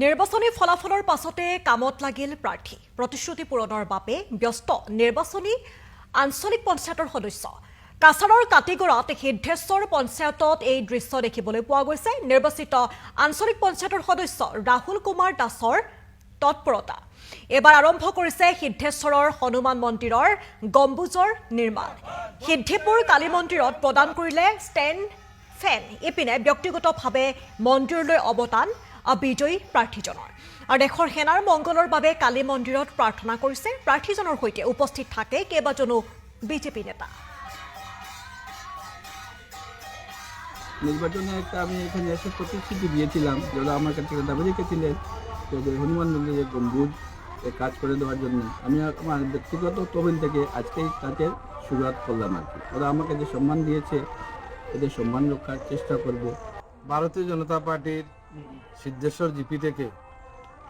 নিৰ্বাচনী ফলাফলৰ পাছতে কামত লাগিল প্ৰাৰ্থী প্ৰতিশ্ৰুতি পূৰণৰ বাবে ব্যস্ত নিৰ্বাচনী আঞ্চলিক পঞ্চায়তৰ সদস্য কাছাৰৰ কাটিগড়াত সিদ্ধেশ্বৰ পঞ্চায়তত এই দৃশ্য দেখিবলৈ পোৱা গৈছে নিৰ্বাচিত আঞ্চলিক পঞ্চায়তৰ সদস্য ৰাহুল কুমাৰ দাসৰ তৎপৰতা এবাৰ আৰম্ভ কৰিছে সিদ্ধেশ্বৰৰ হনুমান মন্দিৰৰ গম্বুজৰ নিৰ্মাণ সিদ্ধিপুৰ কালী মন্দিৰত প্ৰদান কৰিলে ষ্টেণ্ড ফেন ইপিনে ব্যক্তিগতভাৱে মন্দিৰলৈ অৱদান বিজয়ী প্ৰাৰ্থীজনৰ আৰু দেশৰ সেনাৰ মংগলৰ বাবে কালী মন্দিৰত প্ৰাৰ্থনা কৰিছে প্ৰাৰ্থীজনৰ সৈতে উপস্থিত থাকে কেইবাজনো বিজেপি নেতা নির্বাচনে একটা আমি এখানে এসে প্রতিশ্রুতি দিয়েছিলাম যারা আমার কাছে দাবি রেখেছিলেন তো হনুমান মন্দিরের গম্বুজ কাজ করে দেওয়ার জন্য আমি আমার ব্যক্তিগত তহবিল থেকে আজকেই কাজের শুরুয়াত করলাম আর কি ওরা আমাকে যে সম্মান দিয়েছে এদের সম্মান রক্ষার চেষ্টা করব। ভারতীয় জনতা পার্টির সিদ্ধেশ্বর জিপি থেকে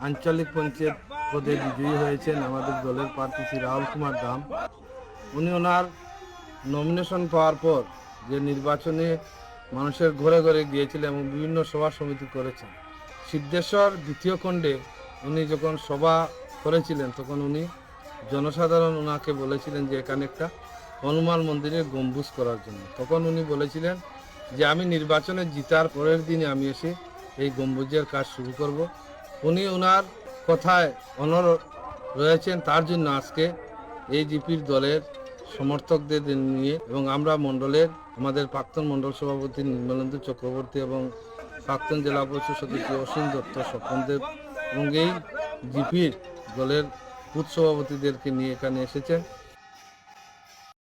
আঞ্চলিক পঞ্চায়েত পদে বিজয়ী হয়েছেন আমাদের দলের প্রার্থী শ্রী রাহুল কুমার দাম। উনি ওনার নমিনেশন পাওয়ার পর যে নির্বাচনে মানুষের ঘরে ঘরে গিয়েছিলেন এবং বিভিন্ন সভা সমিতি করেছেন। সিদ্ধেশ্বর দ্বিতীয় খণ্ডে উনি যখন সভা করেছিলেন তখন উনি জনসাধারণ ওনাকে বলেছিলেন যে এখানে একটা হনুমান মন্দিরের গম্বুজ করার জন্য। তখন উনি বলেছিলেন যে আমি নির্বাচনে জিতার পরের দিনে আমি এসে এই গম্বুজের কাজ শুরু করব। উনি ওনার কথায় অনড় রয়েছেন, তার জন্য আজকে এই জিপির দলের সমর্থকদের নিয়ে এবং আমরা মণ্ডলের আমাদের প্রাক্তন মণ্ডল সভাপতি নির্মলেন্দু চক্রবর্তী এবং প্রাক্তন জেলা পরিষদ সদস্য অসীম দত্ত স্বপনদেব এবং এই জিপির দলের বুথ সভাপতিদেরকে নিয়ে এখানে এসেছেন।